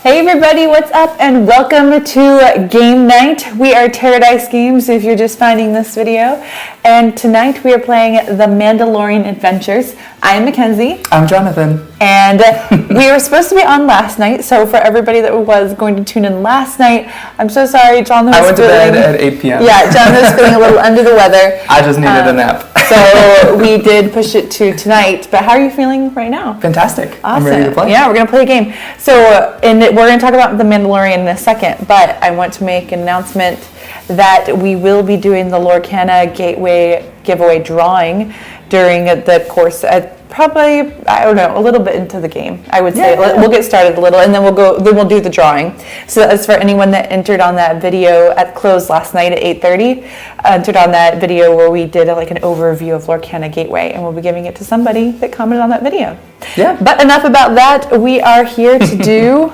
Hey everybody, what's up and welcome to game night. We are TerreDice Games if you're just finding this video. And tonight we are playing the Mandalorian Adventures. I'm Mackenzie. I'm Jonathan. And we were supposed to be on last night, so for everybody that was going to tune in last night, I'm so sorry, Jonathan was I went to bed at 8 p.m. Yeah, Jonathan was feeling a little under the weather. I just needed a nap. So we did push it to tonight, but how are you feeling right now? Fantastic. Awesome. I'm ready to play. Yeah, we're going to play a game. So, we're going to talk about the Mandalorian in a second, but I want to make an announcement that we will be doing the Lorcana Gateway giveaway drawing during the course at probably, I don't know, a little bit into the game, I would say. Yeah. We'll get started a little and then we'll do the drawing. So that's for anyone that entered on that video at close last night at 8:30, entered on that video where we did an overview of Lorcana Gateway, and we'll be giving it to somebody that commented on that video. Yeah. But enough about that. We are here to do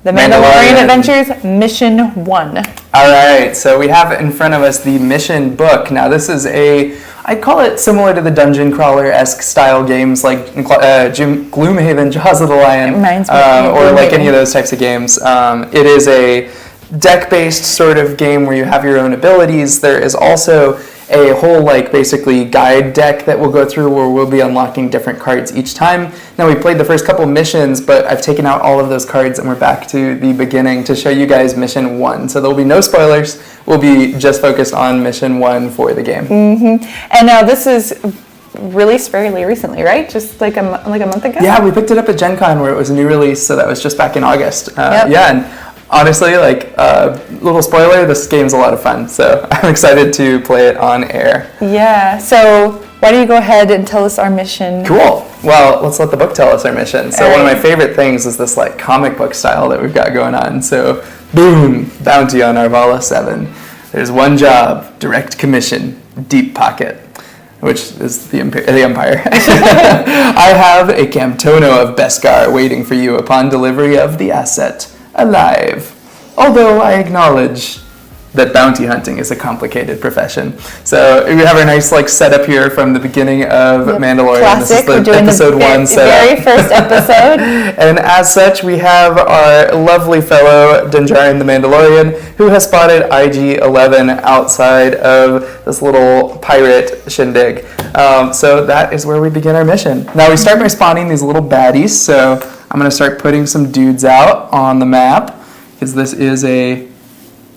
the Mandalorian Adventures Mission 1. All right, so we have in front of us the mission book. Now this is I call it similar to the dungeon crawler-esque style games like Gloomhaven, Jaws of the Lion, or like any of those types of games. It is a deck-based sort of game where you have your own abilities. There is also a whole basically guide deck that we'll go through where we'll be unlocking different cards each time. Now we played the first couple missions, but I've taken out all of those cards and we're back to the beginning to show you guys mission 1. So there'll be no spoilers. We'll be just focused on mission 1 for the game. Mm-hmm. And now this is released fairly recently, right? Just like a month ago? Yeah, we picked it up at Gen Con where it was a new release, so that was just back in August. Yep. Yeah, and honestly, little spoiler, this game's a lot of fun, so I'm excited to play it on air. Yeah, so why don't you go ahead and tell us our mission? Cool. Well, let's let the book tell us our mission. So one of my favorite things is this comic book style that we've got going on. So, boom, bounty on Arvala 7. There's one job, direct commission, deep pocket, which is the Empire. I have a Camtono of Beskar waiting for you upon delivery of the asset. Alive. Although I acknowledge that bounty hunting is a complicated profession. So we have our nice setup here from the beginning of Mandalorian. Classic. This is the episode 1 setup. Very first episode. And as such, we have our lovely fellow Dinjarin the Mandalorian who has spotted IG-11 outside of this little pirate shindig. So that is where we begin our mission. Now we start by spawning these little baddies. So I'm going to start putting some dudes out on the map because this is a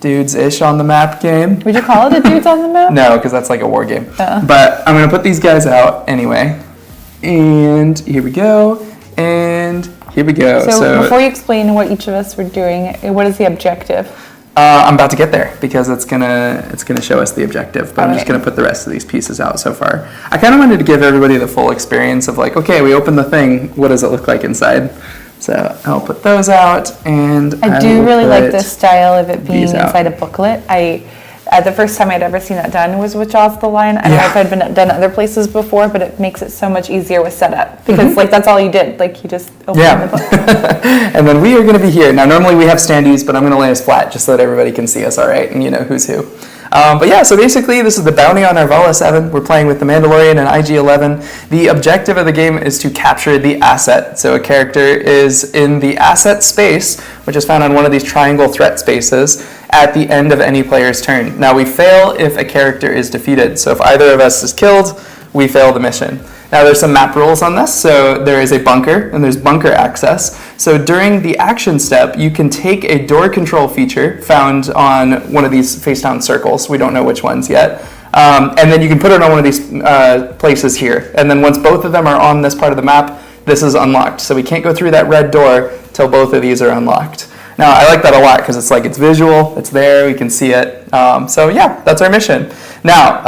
dudes-ish on the map game. Would you call it a dudes on the map? No, because that's like a war game. But I'm going to put these guys out anyway. And here we go. And here we go. So before you explain what each of us were doing, what is the objective? I'm about to get there because it's gonna show us the objective, but I'm just gonna put the rest of these pieces out so far. I kind of wanted to give everybody the full experience of okay, we open the thing, what does it look like inside? So I'll put those out, and I do really like the style of it being inside a booklet. The first time I'd ever seen that done was with Jaws of the Lion. I don't know if I'd been done other places before, but it makes it so much easier with setup because that's all you did. You just opened the book. And then we are going to be here. Now normally we have standees, but I'm going to lay us flat just so that everybody can see us all right and you know who's who. But yeah, so basically this is the bounty on Arvala 7. We're playing with the Mandalorian and IG-11. The objective of the game is to capture the asset. So a character is in the asset space, which is found on one of these triangle threat spaces, at the end of any player's turn. Now we fail if a character is defeated. So if either of us is killed, we fail the mission. Now there's some map rules on this. So there is a bunker and there's bunker access. So during the action step, you can take a door control feature found on one of these face down circles. We don't know which ones yet. And then you can put it on one of these places here. And then once both of them are on this part of the map, this is unlocked. So we can't go through that red door till both of these are unlocked. Now, I like that a lot because it's visual, it's there, we can see it. So yeah, that's our mission. Now,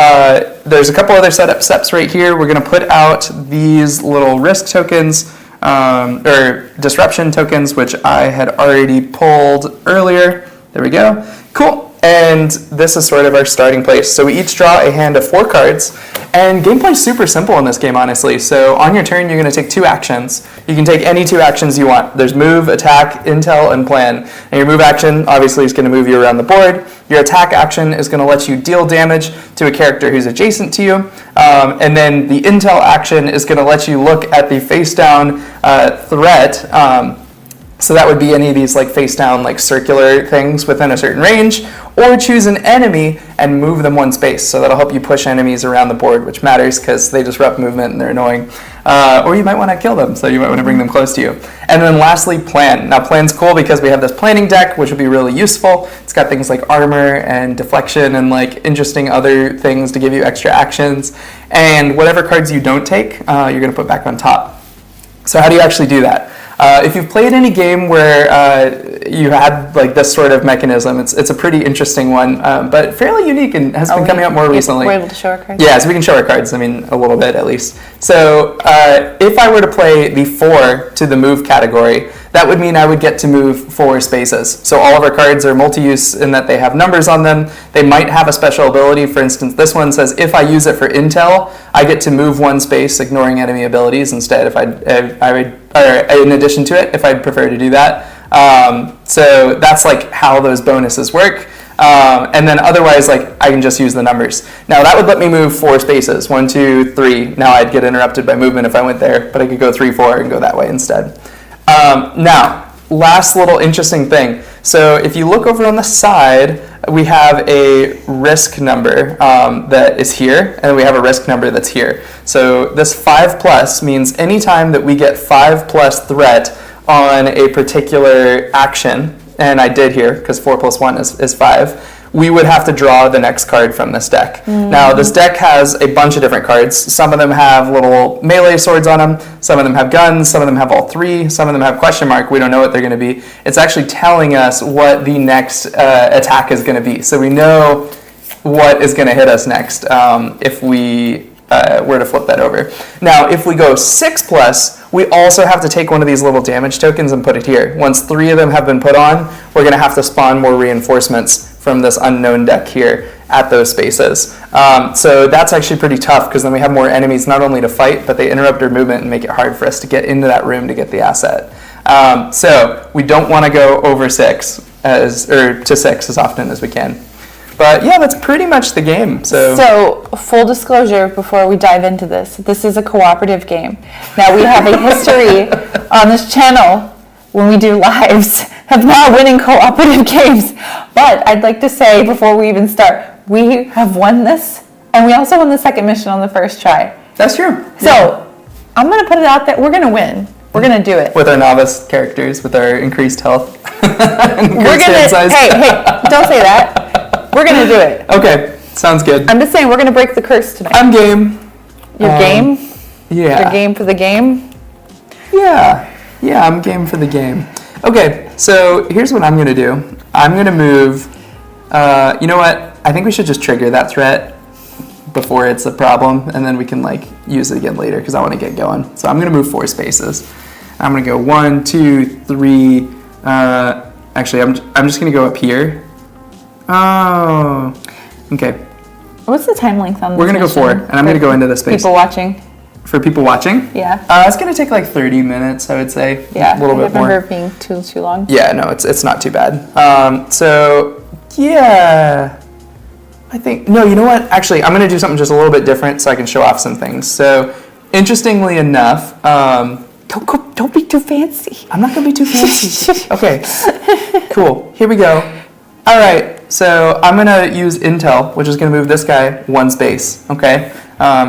there's a couple other setup steps right here. We're going to put out these little risk tokens, or disruption tokens, which I had already pulled earlier. There we go. Cool. And this is sort of our starting place. So we each draw a hand of 4 cards, and gameplay is super simple in this game, honestly. So on your turn, you're going to take 2 actions. You can take any 2 actions you want. There's move, attack, intel, and plan. And your move action, obviously, is going to move you around the board. Your attack action is going to let you deal damage to a character who's adjacent to you. And then the intel action is going to let you look at the face-down threat So that would be any of these like face down, like circular things within a certain range, or choose an enemy and move them one space. So that'll help you push enemies around the board, which matters because they disrupt movement and they're annoying. Or you might want to kill them, so you might want to bring them close to you. And then lastly, plan. Now plan's cool because we have this planning deck, which will be really useful. It's got things like armor and deflection and like interesting other things to give you extra actions. And whatever cards you don't take, you're going to put back on top. So how do you actually do that? If you've played any game where you had like this sort of mechanism, it's a pretty interesting one, but fairly unique and has been coming up more recently. We're able to show our cards? Yeah, so we can show our cards, I mean, a little bit at least. So if I were to play the 4 to the move category, that would mean I would get to move 4 spaces. So all of our cards are multi-use in that they have numbers on them. They might have a special ability. For instance, this one says if I use it for intel, I get to move 1 space, ignoring enemy abilities instead. In addition to it, if I'd prefer to do that. So that's like how those bonuses work. And then otherwise, like I can just use the numbers. Now that would let me move 4 spaces, 1, 2, 3. Now I'd get interrupted by movement if I went there, but I could go 3, 4 and go that way instead. Now, last little interesting thing. So if you look over on the side, we have a risk number that is here, and we have a risk number that's here. So this 5+ means anytime that we get 5+ threat on a particular action, and I did here because 4 + 1 is 5, we would have to draw the next card from this deck. Now this deck has a bunch of different cards. Some of them have little melee swords on them, some of them have guns, some of them have all 3, some of them have question mark. We don't know what they're going to be. It's actually telling us what the next attack is going to be. So we know what is going to hit us next if we were to flip that over. Now, if we go 6+, we also have to take one of these little damage tokens and put it here. Once 3 of them have been put on, we're going to have to spawn more reinforcements from this unknown deck here at those spaces. So that's actually pretty tough because then we have more enemies not only to fight, but they interrupt our movement and make it hard for us to get into that room to get the asset. So we don't want to go over 6 to 6 as often as we can. But yeah, that's pretty much the game. So full disclosure before we dive into this is a cooperative game. Now we have a history on this channel when we do lives of not winning cooperative games. But I'd like to say before we even start, we have won this, and we also won the second mission on the first try. That's true. So I'm going to put it out there. We're going to win. We're going to do it. With our novice characters, with our increased health. We're going to, hey, don't say that. We're going to do it. Okay, sounds good. I'm just saying we're going to break the curse tonight. I'm game. You're game? Yeah. You're game for the game? Yeah, I'm game for the game. Okay, so here's what I'm going to do. I'm going to move, you know what? I think we should just trigger that threat before it's a problem, and then we can like use it again later because I want to get going. So I'm going to move 4 spaces. I'm going to go 1, 2, 3. Actually, I'm just going to go up here. Oh, okay. What's the time length on this? We're going to go 4, and I'm going to go into this space. People watching? For people watching? Yeah. It's going to take like 30 minutes, I would say. Yeah. A little bit more. I remember it being too long. Yeah, no, it's not too bad. So, yeah. I think, no, you know what? Actually, I'm going to do something just a little bit different so I can show off some things. So, interestingly enough, Don't be too fancy. I'm not going to be too fancy. Okay, cool. Here we go. All right. So I'm going to use Intel, which is going to move this guy 1 space, okay?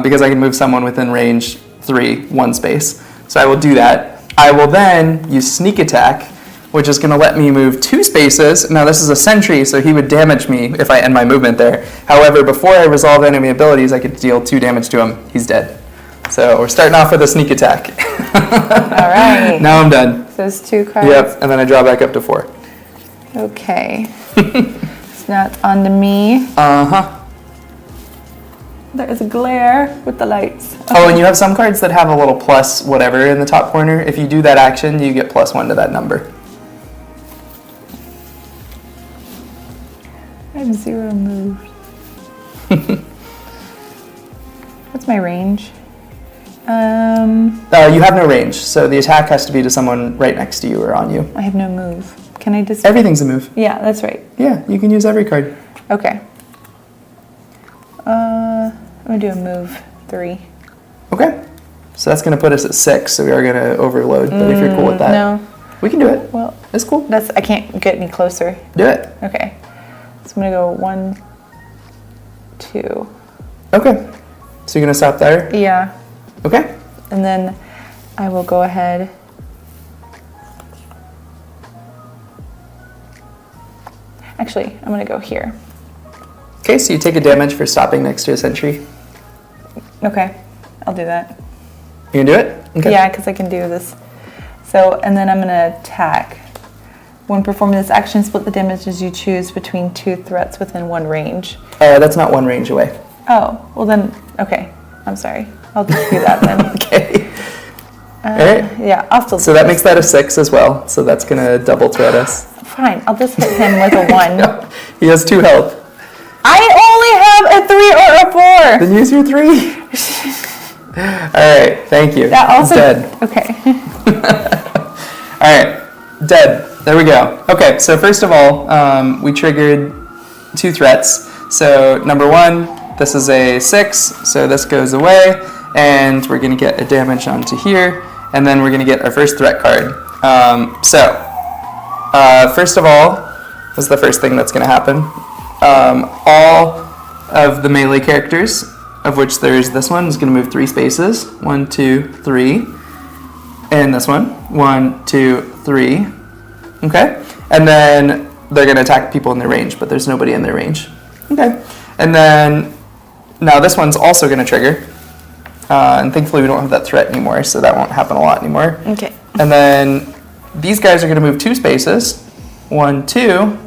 Because I can move someone within range 3, 1 space. So I will do that. I will then use Sneak Attack, which is going to let me move 2 spaces. Now this is a sentry, so he would damage me if I end my movement there. However, before I resolve enemy abilities, I could deal 2 damage to him. He's dead. So we're starting off with a Sneak Attack. All right. Now I'm done. So it's 2 cards. Yep, and then I draw back up to 4. Okay. It's not on to me. Uh-huh. There's a glare with the lights. Okay. Oh, and you have some cards that have a little plus whatever in the top corner. If you do that action, you get +1 to that number. I have 0 moves. What's my range? You have no range, so the attack has to be to someone right next to you or on you. I have no move. Can I just... Everything's a move. Yeah, that's right. Yeah, you can use every card. Okay. I'm going to do a move 3. Okay. So that's going to put us at 6, so we are going to overload, but if you're cool with that. No. We can do it. Well, That's cool. I can't get any closer. Do it. Okay. So I'm gonna go 1, 2. Okay. So you're gonna stop there? Yeah. Okay. And then I will go ahead. Actually, I'm gonna go here. Okay, so you take a damage for stopping next to a sentry. Okay, I'll do that. You gonna do it? Okay. Yeah, because I can do this. So, and then I'm gonna attack. When performing this action, split the damages you choose between 2 threats within 1 range. That's not 1 range away. Oh, well then, okay. I'm sorry. I'll just do that then. Okay. All right. Yeah, I'll still do So that this. makes that a 6 as well. So that's gonna double threat us. Fine, I'll just hit him with a 1. He has 2 health. I only have a 3 or a 4. Then use your 3. All right. Thank you. That also. He's dead. Okay. All right. Dead. There we go. Okay. So first of all, we triggered 2 threats. So number 1, this is a 6. So this goes away, and we're gonna get a damage onto here, and then we're gonna get our first threat card. First of all, this is the first thing that's going to happen. All of the melee characters, of which there's this one, is going to move 3 spaces. 1, 2, 3. And this one. 1, 2, 3. Okay? And then they're going to attack people in their range, but there's nobody in their range. Okay. And then, now this one's also going to trigger. And thankfully we don't have that threat anymore, so that won't happen a lot anymore. Okay. And then these guys are going to move 2 spaces. 1, 2.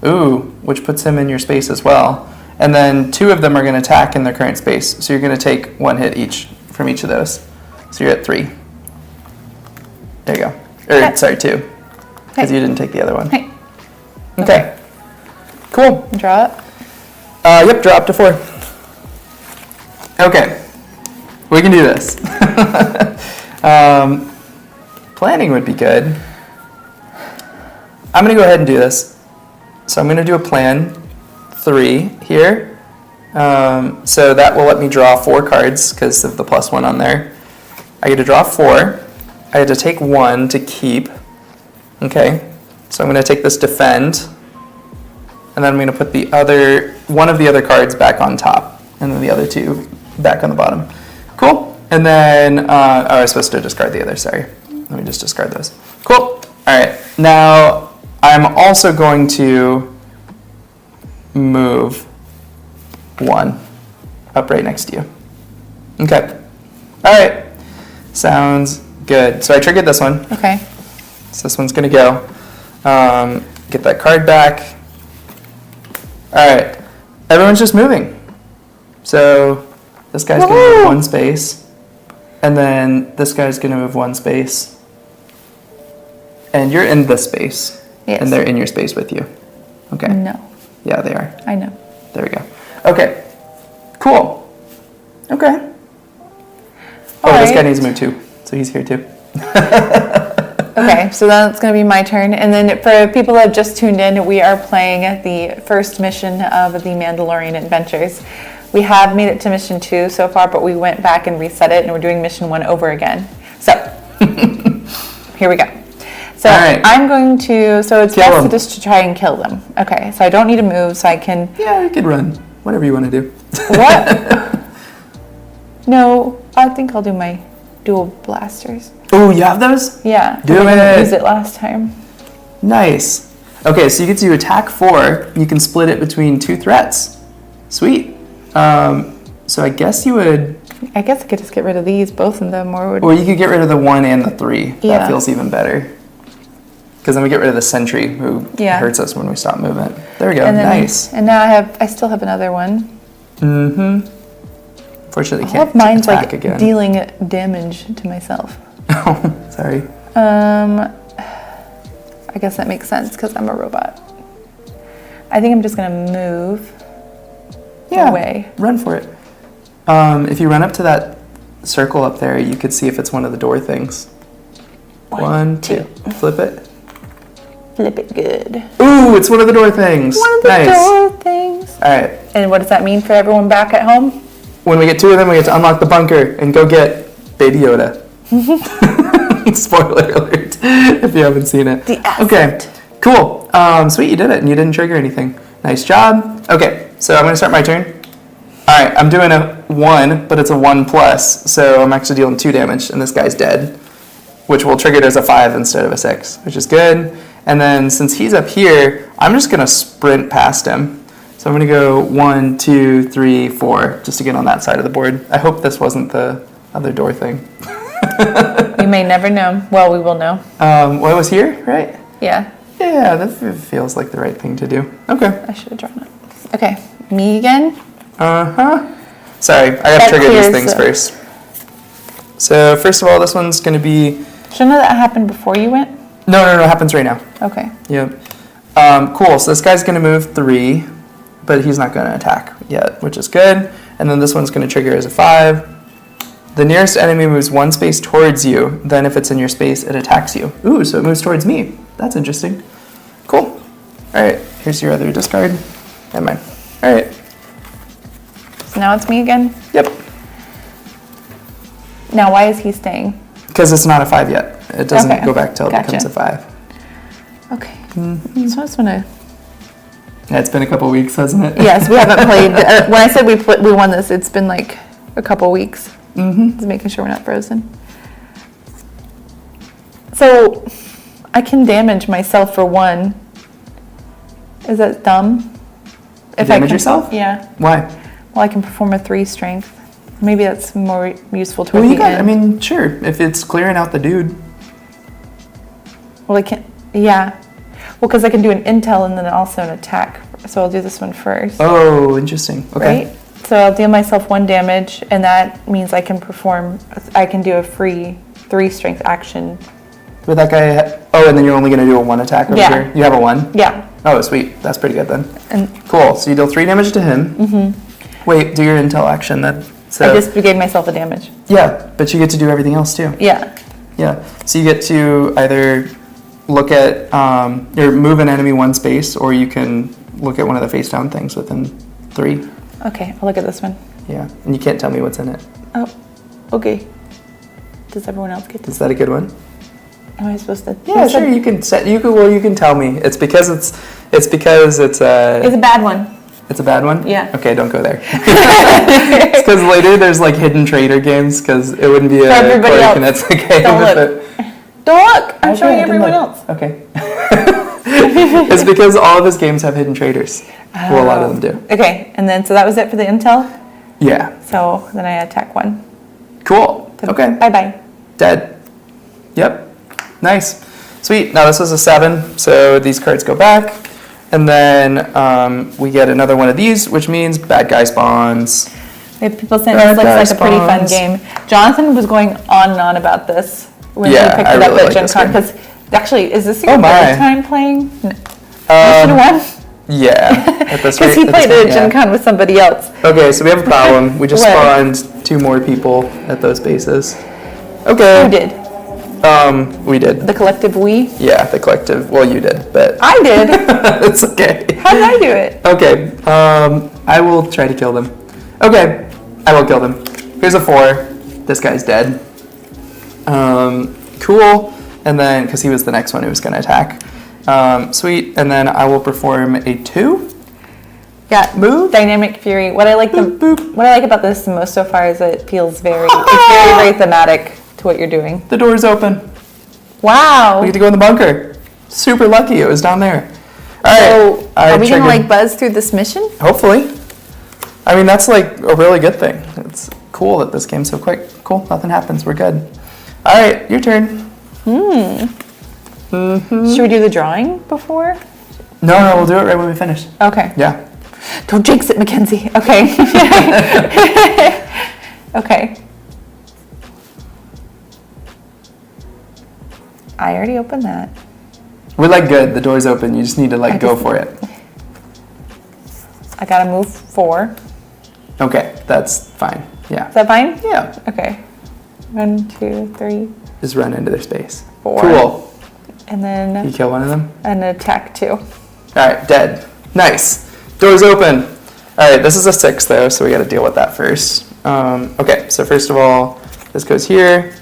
Ooh, which puts him in your space as well. And then 2 of them are going to attack in their current space. So you're going to take 1 hit each from each of those. So you're at 3. There you go. Okay. Sorry, 2. Because Hey. you didn't take the other one. Hey. Okay. Cool. Draw it. Yep, drop to 4. Okay. We can do this. Planning would be good. I'm going to go ahead and do this. So I'm going to do a plan 3 here. So that will let me draw 4 cards because of the +1 on there. I get to draw 4. I had to take 1 to keep. Okay. So I'm going to take this defend. And then I'm going to put one of the other cards back on top. And then the other 2 back on the bottom. Cool. And then, I was supposed to discard the other, sorry. Let me just discard those. Cool. All right. Now, I'm also going to move 1 up right next to you. Okay. All right. Sounds good. So I triggered this one. Okay. So this one's going to go. Get that card back. All right. Everyone's just moving. So this guy's going to move 1 space. And then this guy's going to move 1 space. And you're in this space. Yes. And they're in your space with you. Okay. No. Yeah, they are. I know. There we go. Okay. Cool. Okay. This guy needs to move too. So he's here too. Okay, so then it's going to be my turn. And then for people that have just tuned in, we are playing the first mission of the Mandalorian Adventures. We have made it to mission 2 so far, but we went back and reset it, and we're doing mission 1 over again. So, here we go. So right. I'm going to, so it's Kill best them. just to try and kill them. Okay, so I don't need to move, so I can, Yeah, you could run. Whatever you want to do. what? No, I think I'll do my dual blasters. Oh, you have those? Yeah, Do I didn't it. use it last time. Nice. Okay, so you get to attack 4. You can split it between 2 threats. Sweet. So I guess you would, I guess I could just get rid of these, both of them, or would, or you could get rid of the 1 and the 3. Yeah. That feels even better. Because then we get rid of the sentry who Yeah. hurts us when we stop moving. There we go. and then, Nice. and now I still have another one. Mm-hmm. Fortunately, All can't of mine's attack like again. dealing damage to myself. Oh, sorry. I guess that makes sense because I'm a robot. I think I'm just gonna move away. Run for it. If you run up to that circle up there, you could see if it's one of the door things. 1, 2. Flip it. Flip it good. Ooh, it's one of the door things. One of the Nice. door things. All right. And what does that mean for everyone back at home? When we get 2 of them, we get to unlock the bunker and go get Baby Yoda. Spoiler alert. if you haven't seen it. Okay, cool. Sweet, you did it, and you didn't trigger anything. Nice job. Okay, so I'm going to start my turn. All right, I'm doing a 1, but it's a 1+, so I'm actually dealing 2 damage, and this guy's dead, which will trigger it as a 5 instead of a 6, which is good. And then since he's up here, I'm just going to sprint past him. So I'm going to go 1, 2, 3, 4, just to get on that side of the board. I hope this wasn't the other door thing. You may never know. Well, we will know. Well, it was here, right? Yeah. Yeah, that feels like the right thing to do. Okay. I should have drawn it. Okay, me again. Sorry, I gotta trigger these things first. So first of all, this one's gonna be. Shouldn't that happen before you went? No, it happens right now. Okay. Yep. Cool. So this guy's gonna move 3, but he's not gonna attack yet, which is good. And then this one's gonna trigger as a 5. The nearest enemy moves 1 space towards you. Then if it's in your space, it attacks you. Ooh, so it moves towards me. That's interesting. Cool. All right. Here's your other discard. And mine. All right. So now it's me again? Yep. Now why is he staying? Because it's not a 5 yet. It doesn't Okay. go back till it Gotcha. becomes a 5. Okay. So I just want to... Yeah, it's been a couple weeks, hasn't it? Yes, we haven't played... when I said we won this, it's been like a couple weeks. Just making sure we're not frozen. So I can damage myself for 1. Is that dumb? If damage yourself? Yeah. Why? Well, I can perform a 3 strength. Maybe that's more useful Well, towards you the got. end. I mean, sure. If it's clearing out the dude. Well, I can't. Yeah. Well, because I can do an intel and then also an attack. So I'll do this one first. Oh, interesting. Okay. Right? So I'll deal myself 1 damage, and that means I can do a free 3 strength action. With that guy. Oh, and then you're only going to do a 1 attack over Yeah. here. You have a 1. Yeah. Oh, sweet. That's pretty good then. And Cool. So you deal 3 damage to him. Wait, do your intel action then. So, I just gave myself a damage. yeah, but you get to do everything else too. Yeah. Yeah. So you get to either look at or move an enemy 1 space, or you can look at one of the face down things within 3. Okay, I'll look at this one. Yeah. And you can't tell me what's in it. Oh, okay. Does everyone else get this? Is that a good one? Am I supposed to? Yeah, sure. You can set. You can tell me. It's because it's It's a bad one. It's a bad one? Yeah. Okay, don't go there. It's because later there's like hidden trader games, because it wouldn't be a everybody else. That's okay. Don't look. Don't look. I'm showing everyone else. Okay. It's because all of his games have hidden traders. Well, a lot of them do. Okay, and then so that was it for the intel. Yeah. So then I attack 1. Cool. Okay. Bye bye. Dead. Yep. Nice. Sweet. Now this was a 7, so these cards go back. And then we get another one of these, which means bad guy spawns. We have people saying this looks like a pretty fun spawns. game. Jonathan was going on and on about this when Yeah, he picked I it up really at like Gen this Con. game. Because actually, is this your Oh my. third time playing? You should have won. Yeah. At this Because rate- he played it at yeah. Gen Con with somebody else. Okay, so we have a problem. We just What? spawned 2 more people at those bases. Who Okay. did? We did. The collective we? Yeah, the collective. Well, you did, but I did. it's okay. How did I do it? Okay. I will try to kill them. Okay, I will kill them. Here's a 4. This guy's dead. Cool. And then, because he was the next one who was going to attack. Sweet. And then I will perform a 2. Yeah, Move. Dynamic Fury. What I like what I like about this the most so far is it feels it's very thematic to what you're doing. The door's open. Wow. We get to go in the bunker. Super lucky it was down there. All So right. I are we gonna triggered- like buzz through this mission? Hopefully. I mean, that's like a really good thing. It's cool that this game's so quick. Cool. Nothing happens. We're good. All right. Your turn. Should we do the drawing before? No, we'll do it right when we finish. Okay. Yeah. Don't jinx it, Mackenzie. Okay. Okay. I already opened that. We're like good. The door's open. You just need to like go for it. I gotta move 4. Okay. That's fine. Yeah. Is that fine? Yeah. Okay. 1, 2, 3, Just run into their space. 4. Cool. And then You kill one of them? an attack 2. All right. Dead. Nice. Door's open. All right. This is a 6 though, so we got to deal with that first. Okay. So first of all, this goes here.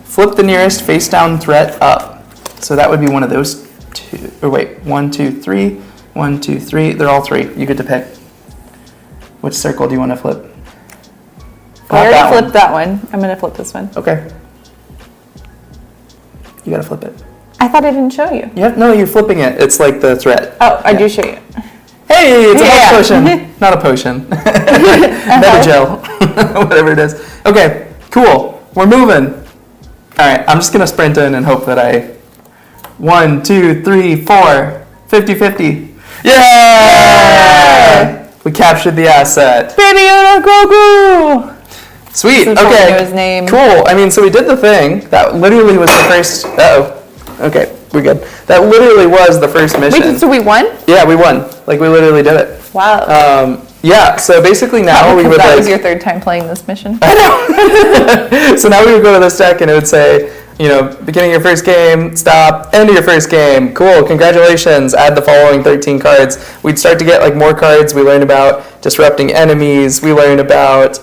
Flip the nearest face down threat up. So that would be one of those two. Or wait, 1, 2, 3. 1, 2, 3. They're all 3. You get to pick. Which circle do you want to flip? I already flipped that one. I'm going to flip this one. Okay. You got to flip it. I thought I didn't show you. No, you're flipping it. It's like the threat. Oh, I do show you. Hey, it's a health potion. Not a potion. Medi-gel. Whatever it is. Okay, cool. We're moving. All right, I'm just going to sprint in and hope that I... 1, 2, 3, 4. 50-50. Yeah! We captured the asset. Baby Yoda Grogu! Sweet. That's Okay. his name. Cool. I mean, so we did the thing. That literally was the first... Uh-oh. Okay, we're good. That literally was the first mission. Wait, so we won? Yeah, we won. Like, we literally did it. Wow. Yeah, so basically now we would that like... was your third time playing this mission. I know. So now we would go to this deck and it would say, you know, beginning of your first game, stop, end of your first game. Cool, congratulations, add the following 13 cards. We'd start to get like more cards. We learned about disrupting enemies. We learned about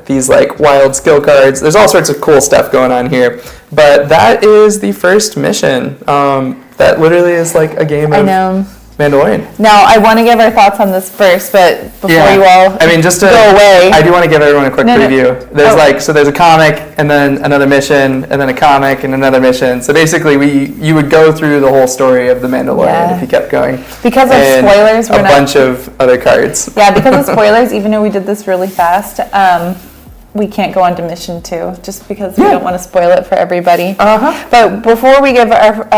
these like wild skill cards. There's all sorts of cool stuff going on here. But that is the first mission. That literally is like a game of Mandalorian. Now, I want to give our thoughts on this first, but before you all just to go away. I do want to give everyone a quick preview. There's there's a comic, and then another mission, and then a comic, and another mission. So basically, you would go through the whole story of the Mandalorian if you kept going. Because of spoilers, we're not... bunch of other cards. Yeah, because of spoilers, even though we did this really fast, we can't go on to mission 2, just because we don't want to spoil it for everybody. But before we give our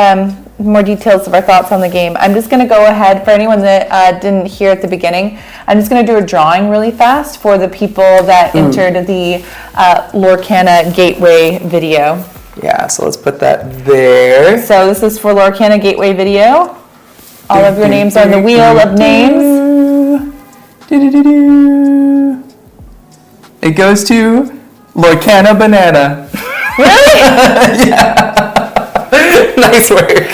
more details of our thoughts on the game, I'm just going to go ahead, for anyone that didn't hear at the beginning, I'm just going to do a drawing really fast for the people that entered the Lorcana Gateway video. Yeah, so let's put that there. So this is for Lorcana Gateway video. All of your names are on the wheel of names. It goes to Lorcana Banana. Really? Yeah. Nice work.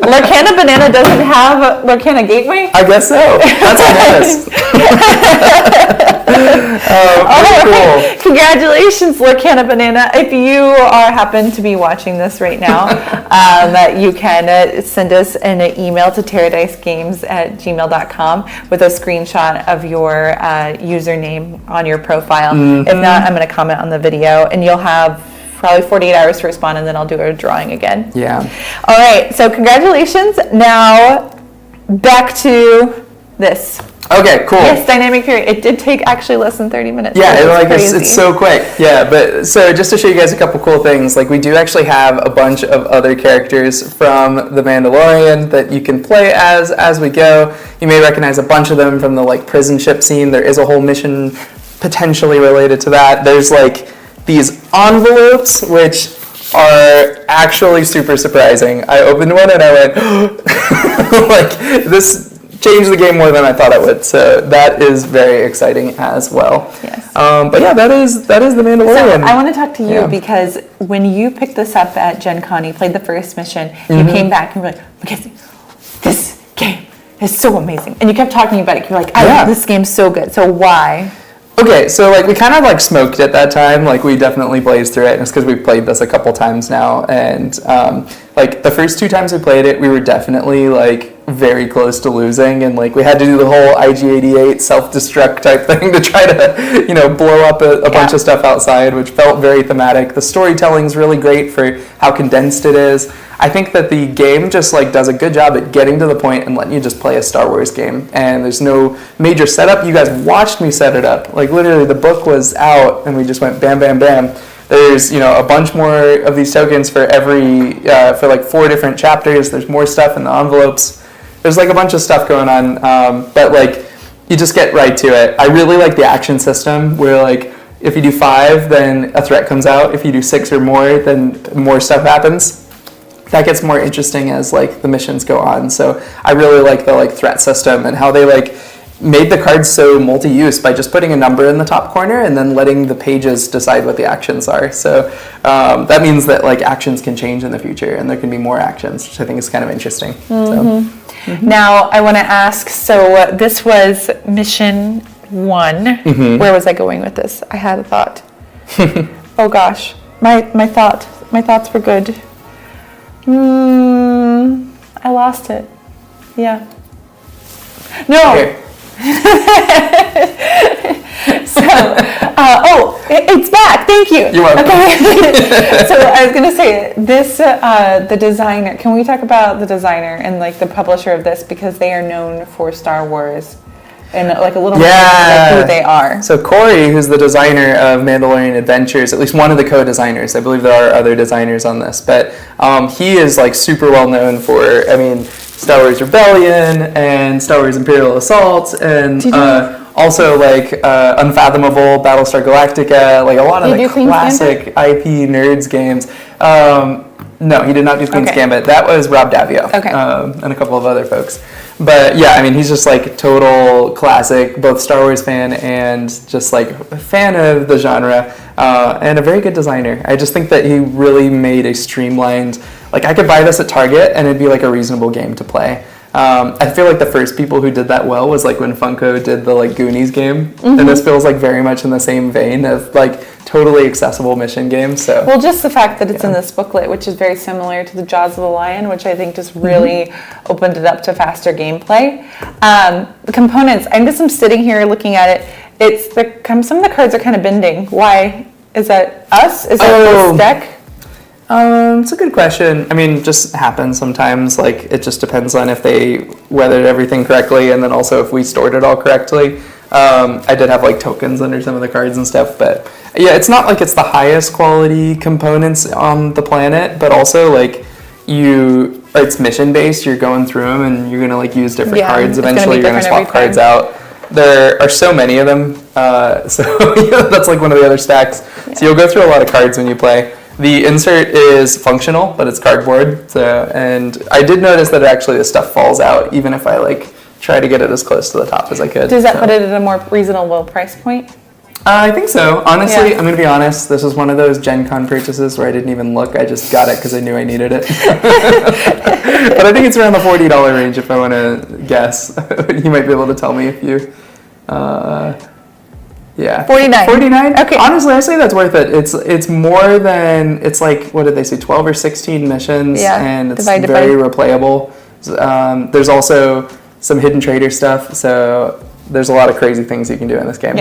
Lorcana Banana doesn't have Lorcana Gateway? I guess so. That's bananas. Cool. Congratulations, Lorcana Banana. If you happen to be watching this right now, you can send us an email to TerreDiceGames@gmail.com with a screenshot of your username on your profile. If not, I'm going to comment on the video, and you'll have probably 48 hours to respond, and then I'll do a drawing again. Yeah. All right, so congratulations. Now, back to this. Okay, cool. Yes, dynamic period. It did take actually less than 30 minutes. Yeah, it's so quick. Yeah, but so just to show you guys a couple cool things, like we do actually have a bunch of other characters from The Mandalorian that you can play as we go. You may recognize a bunch of them from the like prison ship scene. There is a whole mission potentially related to that. There's like these envelopes, which are actually super surprising. I opened one and I went, like, this changed the game more than I thought it would. So that is very exciting as well. Yes. But yeah, that is The Mandalorian. So I want to talk to you because when you picked this up at Gen Con, you played the first mission, you came back and you were like, Mackenzie, this game is so amazing. And you kept talking about it. You're like, this game's so good. So why? Okay, so like we kind of like smoked at that time, like we definitely blazed through it, and it's because we've played this a couple times now, and like the first 2 times we played it, we were definitely like very close to losing, and like we had to do the whole IG-88 self-destruct type thing to try to, you know, blow up a bunch of stuff outside, which felt very thematic. The storytelling's really great for how condensed it is. I think that the game just like does a good job at getting to the point and letting you just play a Star Wars game, and there's no major setup. You guys watched me set it up. Like literally the book was out and we just went bam, bam, bam. There's, you know, a bunch more of these tokens for every, for like 4 different chapters. There's more stuff in the envelopes. There's like a bunch of stuff going on, but like you just get right to it. I really like the action system where like if you do 5, then a threat comes out. If you do 6 or more, then more stuff happens. That gets more interesting as like the missions go on. So I really like the like threat system and how they like made the cards so multi-use by just putting a number in the top corner and then letting the pages decide what the actions are. So that means that like actions can change in the future and there can be more actions, which I think is kind of interesting. Now I want to ask, so this was mission 1. Where was I going with this? I had a thought. Oh gosh, my thoughts were good. I lost it. Yeah. No. Okay. So, it's back. Thank you. You're welcome. Okay. So I was gonna say this. The designer. Can we talk about the designer and like the publisher of this, because they are known for Star Wars, and like a little bit like who they are. So Corey, who's the designer of Mandalorian Adventures, at least one of the co-designers. I believe there are other designers on this, but he is like super well known for. I mean, Star Wars Rebellion and Star Wars Imperial Assault and. Also, like Unfathomable, Battlestar Galactica, like a lot of the classic IP nerds games. No, he did not do Queen's Gambit. That was Rob Daviau and a couple of other folks. But yeah, I mean, he's just like total classic, both Star Wars fan and just like a fan of the genre, and a very good designer. I just think that he really made a streamlined, like I could buy this at Target and it'd be like a reasonable game to play. I feel like the first people who did that well was like when Funko did the like Goonies game, and this feels like very much in the same vein of like totally accessible mission games. So well, just the fact that it's in this booklet, which is very similar to the Jaws of the Lion, which I think just really opened it up to faster gameplay. The components, I'm sitting here looking at it. Some of the cards are kind of bending. Why? Is that us? Is that this deck? It's a good question. I mean, just happens sometimes. Like, it just depends on if they weathered everything correctly, and then also if we stored it all correctly. I did have like tokens under some of the cards and stuff, but yeah, it's not like it's the highest quality components on the planet, but also like it's mission based. You're going through them, and you're gonna like use different cards. Eventually, you're gonna swap cards out. There are so many of them, so that's like one of the other stacks. Yeah. So you'll go through a lot of cards when you play. The insert is functional, but it's cardboard. So, and I did notice that actually the stuff falls out, even if I like try to get it as close to the top as I could. Does that put it at a more reasonable price point? I think so. Honestly, I'm going to be honest. This was one of those Gen Con purchases where I didn't even look. I just got it because I knew I needed it. But I think it's around the $40 range if I want to guess. You might be able to tell me if you... Yeah. 49. 49? Okay. Honestly, I say that's worth it. It's more than, it's like, what did they say, 12 or 16 missions, and it's very replayable. There's also some hidden trader stuff, so there's a lot of crazy things you can do in this game.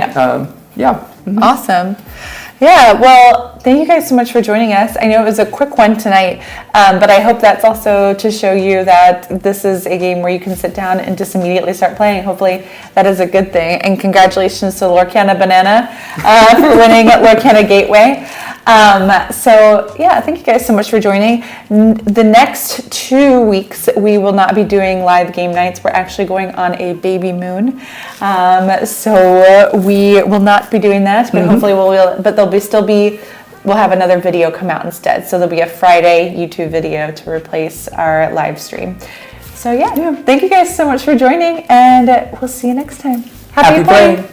Awesome. Yeah, well, thank you guys so much for joining us. I know it was a quick one tonight, but I hope that's also to show you that this is a game where you can sit down and just immediately start playing. Hopefully that is a good thing. And congratulations to Lorcana Banana for winning Lorcana Gateway. So yeah, thank you guys so much for joining. The next 2 weeks, we will not be doing live game nights. We're actually going on a baby moon. So we will not be doing that, but hopefully we'll have another video come out instead. So there'll be a Friday YouTube video to replace our live stream. So yeah, thank you guys so much for joining, and we'll see you next time. Happy playing.